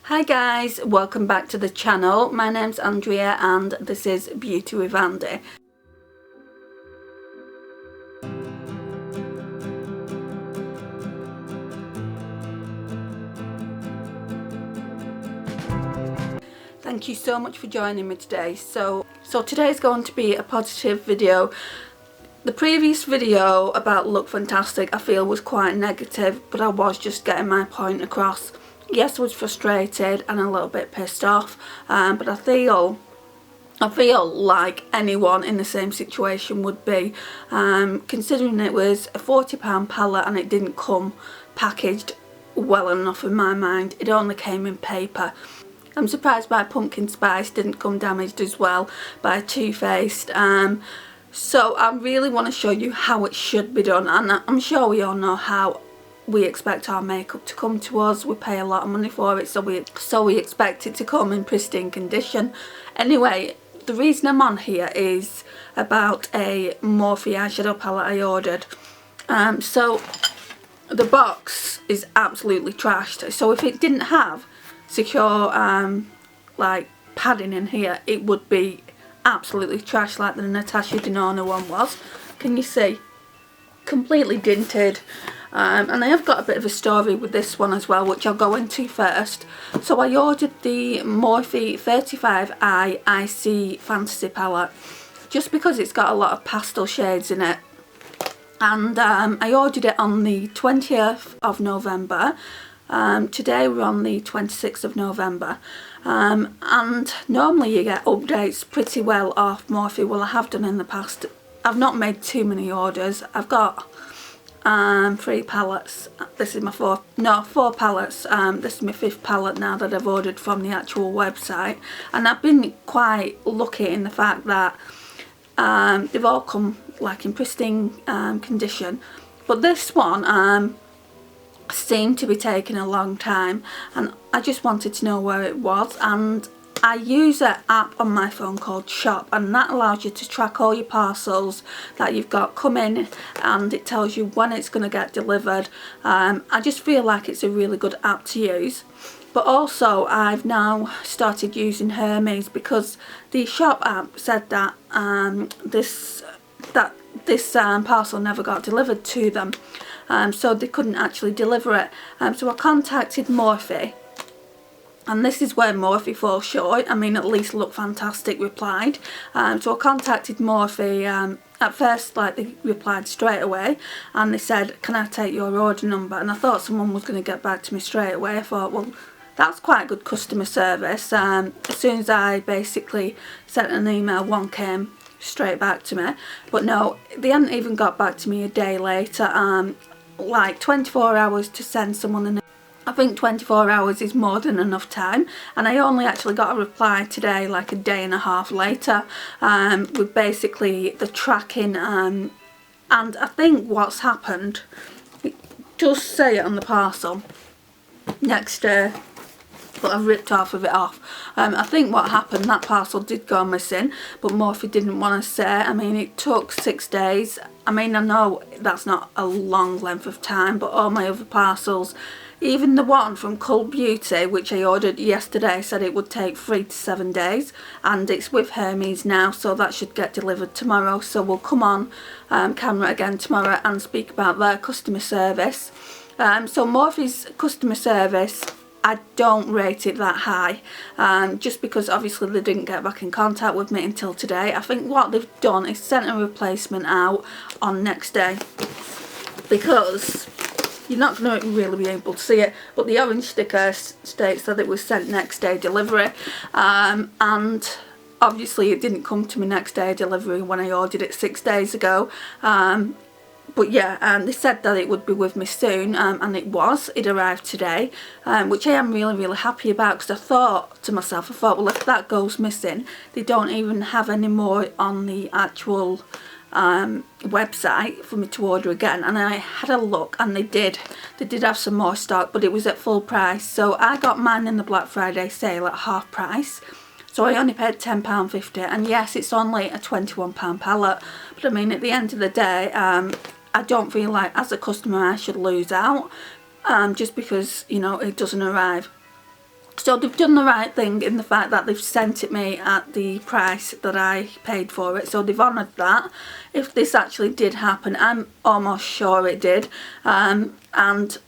Hi guys, welcome back to the channel. My name's Andrea and this is Beauty with Andy. Thank you so much for joining me today. So today's going to be a positive video. The previous video about Look Fantastic I feel was quite negative, but I was just getting my point across. Yes, I was frustrated and a little bit pissed off, but I feel like anyone in the same situation would be, considering it was a £40 palette and it didn't come packaged well enough in my mind. It only came in paper. I'm surprised my pumpkin spice didn't come damaged as well by Too Faced. So I really want to show you how it should be done, and I'm sure we all know how we expect our makeup to come to us. We pay a lot of money for it, so we expect it to come in pristine condition. Anyway, the reason I'm on here is about a Morphe eyeshadow palette I ordered. So the box is absolutely trashed. So if it didn't have secure like padding in here, it would be absolutely trashed like the Natasha Denona one was. Can you see? Completely dinted. And I have got a bit of a story with this one as well, which I'll go into first. So I ordered the Morphe 35i Icy Fantasy palette just because it's got a lot of pastel shades in it. And I ordered it on the 20th of November. Today we're on the 26th of November. And normally you get updates pretty well off Morphe. Well, I have done in the past. I've not made too many orders. I've got 3 palettes. This is my four palettes. This is my 5th palette now that I've ordered from the actual website, and I've been quite lucky in the fact that they've all come like in pristine condition, but this one seemed to be taking a long time, and I just wanted to know where it was. And I use an app on my phone called Shop, and that allows you to track all your parcels that you've got come in, and it tells you when it's going to get delivered. I just feel like it's a really good app to use. But also I've now started using Hermes, because the Shop app said that this parcel never got delivered to them, so they couldn't actually deliver it. So I contacted Morphe. And this is where Morphe falls short. I mean, at least Look Fantastic replied. So I contacted Morphe. At first, like, they replied straight away, and they said, "Can I take your order number?" And I thought someone was going to get back to me straight away. I thought, well, that's quite good customer service. As soon as I basically sent an email, one came straight back to me. But no, they hadn't even got back to me a day later. Like 24 hours to send someone an. I think 24 hours is more than enough time, and I only actually got a reply today, like a day and a half later, with basically the tracking, and I think what's happened, it does say it on the parcel next day, but I've ripped half of it off. I think what happened, that parcel did go missing, but Morphe didn't want to say. I mean, it took 6 days. I mean, I know that's not a long length of time, but all my other parcels, even the one from Cult Beauty, which I ordered yesterday, said it would take 3 to 7 days, and it's with Hermes now, so that should get delivered tomorrow. So we'll come on camera again tomorrow and speak about their customer service. So Morphe's customer service, I don't rate it that high, just because obviously they didn't get back in contact with me until today. I think what they've done is sent a replacement out on next day, because you're not going to really be able to see it, but the orange sticker states that it was sent next day delivery, and obviously it didn't come to me next day delivery when I ordered it 6 days ago. But yeah, they said that it would be with me soon, and it was. It arrived today, which I am really happy about, because I thought to myself, well, if that goes missing, they don't even have any more on the actual website for me to order again. And I had a look, and they did have some more stock, but it was at full price. So I got mine in the Black Friday sale at half price, so I only paid £10.50, and yes, it's only a £21 palette, but I mean, at the end of the day, I don't feel like as a customer I should lose out just because, you know, it doesn't arrive. So they've done the right thing in the fact that they've sent it me at the price that I paid for it. So they've honoured that. If this actually did happen, I'm almost sure it did. And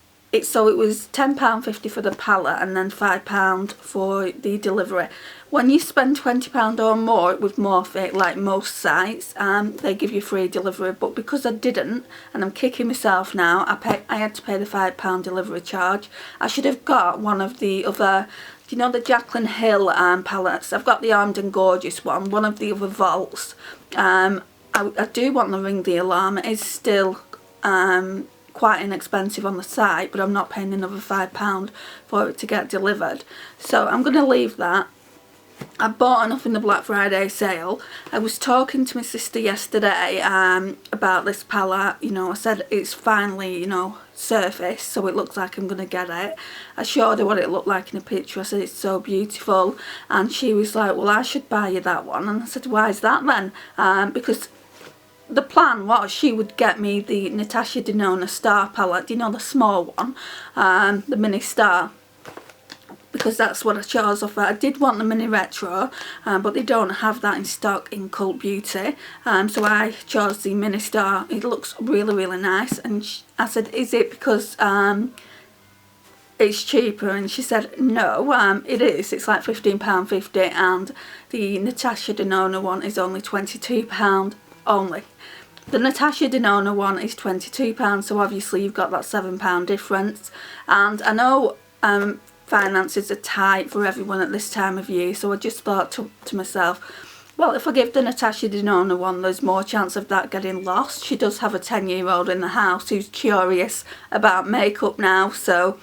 so it was £10.50 for the pallet and then £5 for the delivery. When you spend £20 or more with Morphe, like most sites, they give you free delivery. But because I didn't, and I'm kicking myself now, I had to pay the £5 delivery charge. I should have got one of the other, you know, the Jaclyn Hill palettes. I've got the Armed and Gorgeous one of the other vaults. I do want to ring the alarm. It is still quite inexpensive on the site, but I'm not paying another £5 for it to get delivered. So I'm going to leave that. I bought enough in the Black Friday sale. I was talking to my sister yesterday about this palette. You know, I said it's finally, you know, surfaced, so it looks like I'm going to get it. I showed her what it looked like in a picture. I said it's so beautiful, and she was like, well, I should buy you that one. And I said, why is that then? Because the plan was she would get me the Natasha Denona Star palette, you know, the small one, the mini star, because that's what I chose off her. I did want the mini retro, but they don't have that in stock in Cult Beauty, so I chose the mini star. It looks really, really nice, and I said, is it because it's cheaper? And she said, no, it is. It's like £15.50, and the Natasha Denona one is only £22 only. The Natasha Denona one is £22, so obviously you've got that £7 difference. And I know finances are tight for everyone at this time of year, so I just thought to myself, well, if I give the Natasha Denona one, there's more chance of that getting lost. She does have a 10-year-old in the house who's curious about makeup now, so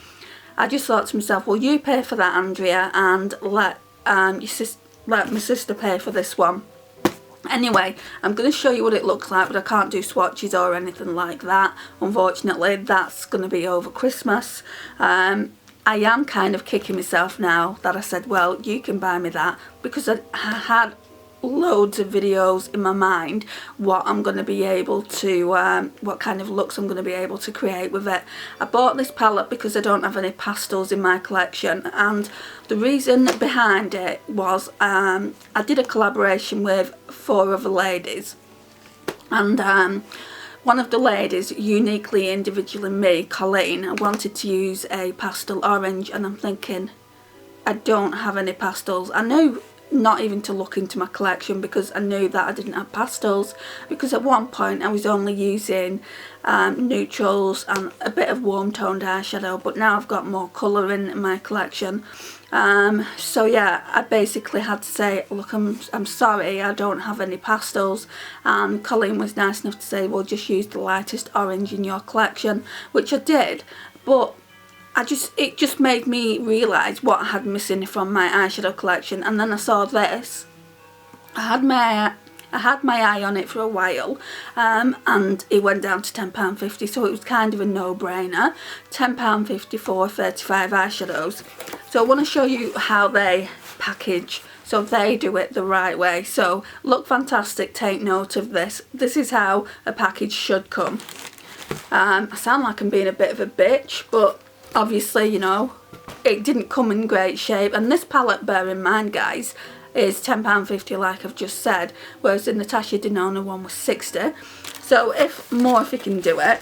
I just thought to myself, well, you pay for that, Andrea, and let my sister pay for this one. Anyway, I'm going to show you what it looks like, but I can't do swatches or anything like that. Unfortunately, that's going to be over Christmas. I am kind of kicking myself now that I said, well, you can buy me that, because I had loads of videos in my mind what I'm going to be able to, what kind of looks I'm going to be able to create with it. I bought this palette because I don't have any pastels in my collection, and the reason behind it was I did a collaboration with 4 other ladies, and one of the ladies, uniquely individually me, Colleen, I wanted to use a pastel orange, and I'm thinking, I don't have any pastels. I knew not even to look into my collection because I knew that I didn't have pastels, because at one point I was only using neutrals and a bit of warm toned eyeshadow, but now I've got more colour in my collection. So yeah, I basically had to say, look, I'm sorry, I don't have any pastels, and Colleen was nice enough to say, well, just use the lightest orange in your collection, which I did. But it just made me realise what I had missing from my eyeshadow collection. And then I saw this. I had my eye on it for a while, and it went down to £10.50, so it was kind of a no-brainer. £10.50 for 35 eyeshadows. So I want to show you how they package, so they do it the right way. So Look Fantastic, take note of this. This is how a package should come. I sound like I'm being a bit of a bitch, but obviously, you know, it didn't come in great shape. And this palette, bear in mind, guys, is £10.50 like I've just said, whereas the Natasha Denona one was £60. So if Morphe can do it,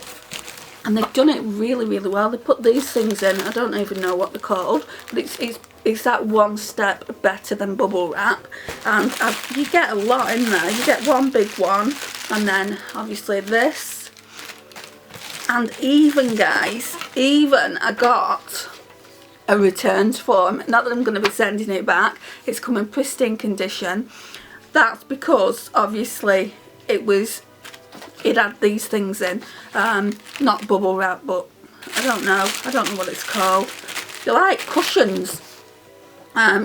and they've done it really, really well. They put these things in, I don't even know what they're called, but it's that one step better than bubble wrap, and you get a lot in there. You get one big one, and then obviously this, and even, guys, I got a returns form. Not that I'm going to be sending it back, it's come in pristine condition. That's because obviously it had these things in, not bubble wrap, but I don't know what it's called. They're like cushions.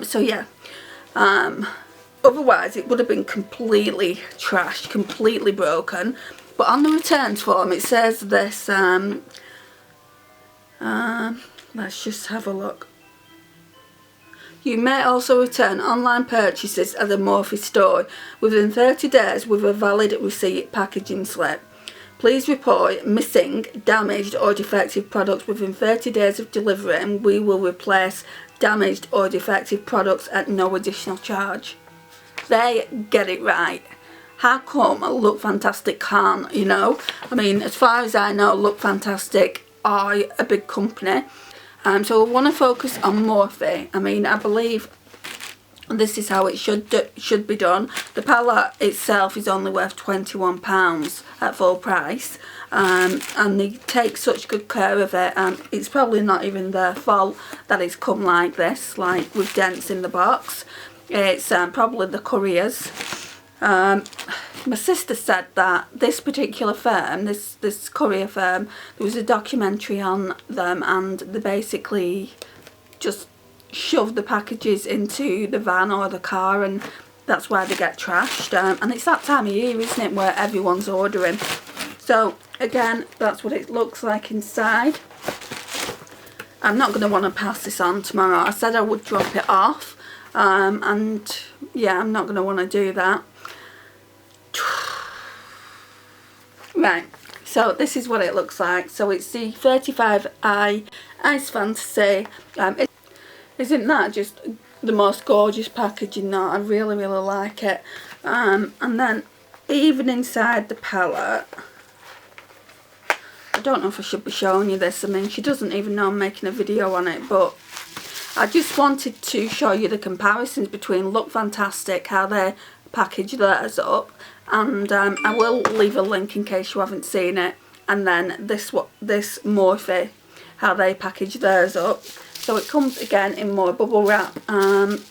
So yeah, otherwise it would have been completely trashed, completely broken. But on the returns form it says this, let's just have a look. You may also return online purchases at the Morphe store within 30 days with a valid receipt packaging slip. Please report missing, damaged or defective products within 30 days of delivery, and we will replace damaged or defective products at no additional charge. They get it right. How come Look Fantastic can't, you know? I mean, as far as I know, Look Fantastic are a big company. So I want to focus on Morphe. I mean, I believe this is how it should be done. The palette itself is only worth £21 at full price, and they take such good care of it, and it's probably not even their fault that it's come like this, like with dents in the box. It's probably the couriers. My sister said that this particular firm, this courier firm, there was a documentary on them, and they basically just shove the packages into the van or the car, and that's why they get trashed. And it's that time of year, isn't it, where everyone's ordering. So again, that's what it looks like inside. I'm not going to want to pass this on tomorrow. I said I would drop it off, and yeah, I'm not going to want to do that. Right, so this is what it looks like. So it's the 35i Ice Fantasy. Isn't that just the most gorgeous packaging though? I really, really like it. And then even inside the palette, I don't know if I should be showing you this. I mean, she doesn't even know I'm making a video on it, but I just wanted to show you the comparisons between Look Fantastic, how they package theirs up, and I will leave a link in case you haven't seen it, and then this Morphe, how they package theirs up. So it comes again in more bubble wrap,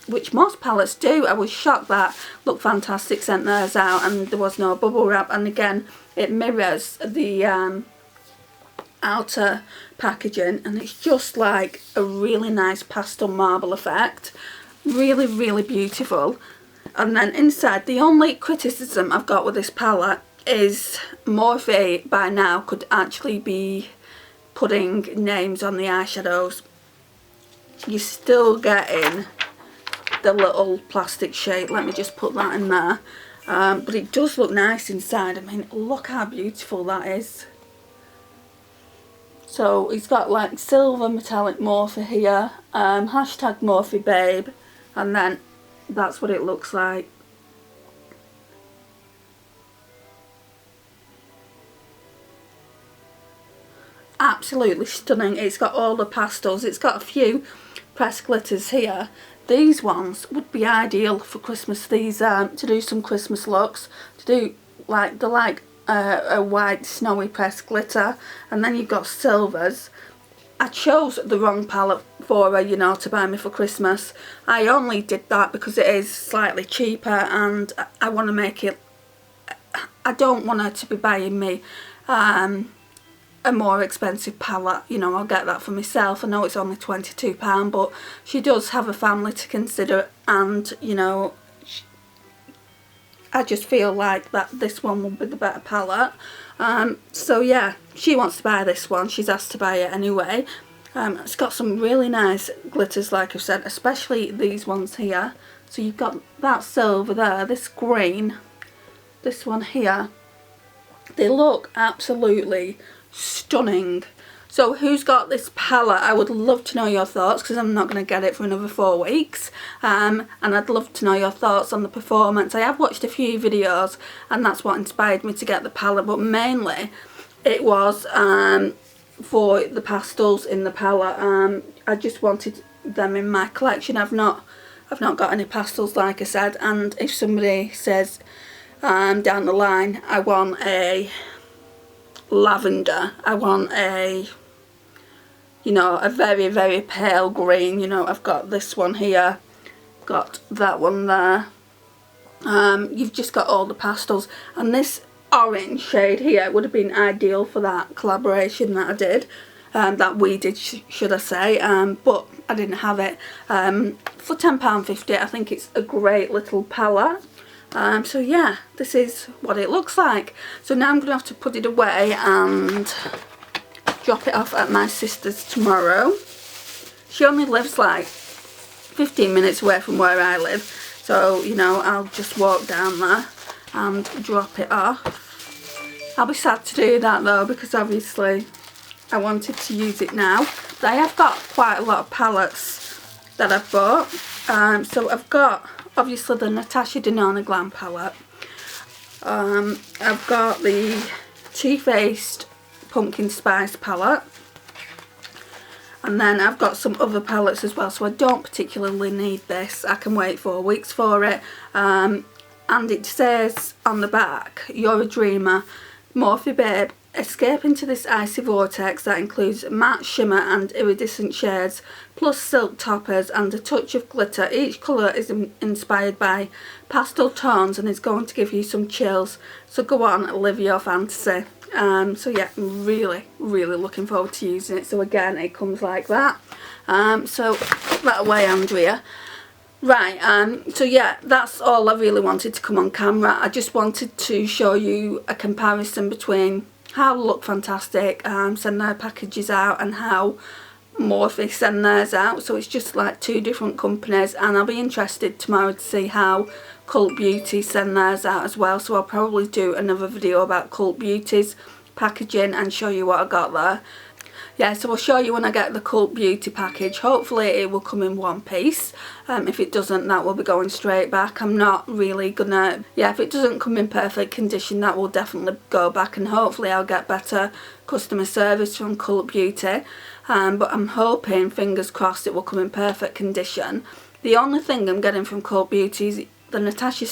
which most palettes do. I was shocked that Look Fantastic sent theirs out and there was no bubble wrap, and again it mirrors the outer packaging, and it's just like a really nice pastel marble effect. Really, really beautiful. And then inside, the only criticism I've got with this palette is Morphe by now could actually be putting names on the eyeshadows. You're still getting the little plastic shape. Let me just put that in there. But it does look nice inside. I mean, look how beautiful that is. So it's got like silver metallic Morphe here, hashtag Morphe babe, and then that's what it looks like. Absolutely stunning. It's got all the pastels. It's got a few pressed glitters here. These ones would be ideal for Christmas. These to do some Christmas looks, to do like a white snowy pressed glitter, and then you've got silvers. I chose the wrong palette for her, you know, to buy me for Christmas. I only did that because it is slightly cheaper, and I want to make it, I don't want her to be buying me a more expensive palette. You know, I'll get that for myself. I know it's only £22, but she does have a family to consider, and you know, I just feel like that this one will be the better palette. So yeah, she wants to buy this one. She's asked to buy it anyway. It's got some really nice glitters, like I've said, especially these ones here. So you've got that silver there, this green, this one here. They look absolutely stunning. So who's got this palette? I would love to know your thoughts, because I'm not going to get it for another 4 weeks. And I'd love to know your thoughts on the performance. I have watched a few videos, and that's what inspired me to get the palette, but mainly it was for the pastels in the palette. I just wanted them in my collection. I've not got any pastels, like I said, and if somebody says down the line, I want a lavender, I want a, you know, a very, very pale green, you know, I've got this one here, got that one there. You've just got all the pastels, and this orange shade here would have been ideal for that collaboration that I did, that we did, should I say, but I didn't have it. For £10.50 I think it's a great little palette. So yeah, this is what it looks like. So now I'm going to have to put it away and drop it off at my sister's tomorrow. She only lives like 15 minutes away from where I live, so you know, I'll just walk down there and drop it off. I'll be sad to do that though, because obviously I wanted to use it now. But I have got quite a lot of palettes that I've bought. So I've got obviously the Natasha Denona Glam palette. I've got the Too Faced Pumpkin Spice palette. And then I've got some other palettes as well, so I don't particularly need this. I can wait 4 weeks for it. And it says on the back, you're a dreamer, Morphe babe. Escape into this icy vortex that includes matte, shimmer and iridescent shades, plus silk toppers and a touch of glitter. Each colour is inspired by pastel tones and is going to give you some chills. So go on, live your fantasy. So yeah, I'm really looking forward to using it. So again, it comes like that. So put that away, Andrea. Right, so yeah, that's all I really wanted to come on camera. I just wanted to show you a comparison between how Look Fantastic send their packages out and how Morphe send theirs out. So it's just like 2 different companies, and I'll be interested tomorrow to see how Cult Beauty send theirs out as well. So I'll probably do another video about Cult Beauty's packaging and show you what I got there. Yeah, so I'll show you when I get the Cult Beauty package. Hopefully it will come in one piece. If it doesn't, that will be going straight back. I'm not really gonna... Yeah, if it doesn't come in perfect condition, that will definitely go back, and hopefully I'll get better customer service from Cult Beauty. But I'm hoping, fingers crossed, it will come in perfect condition. The only thing I'm getting from Cult Beauty is the Natasha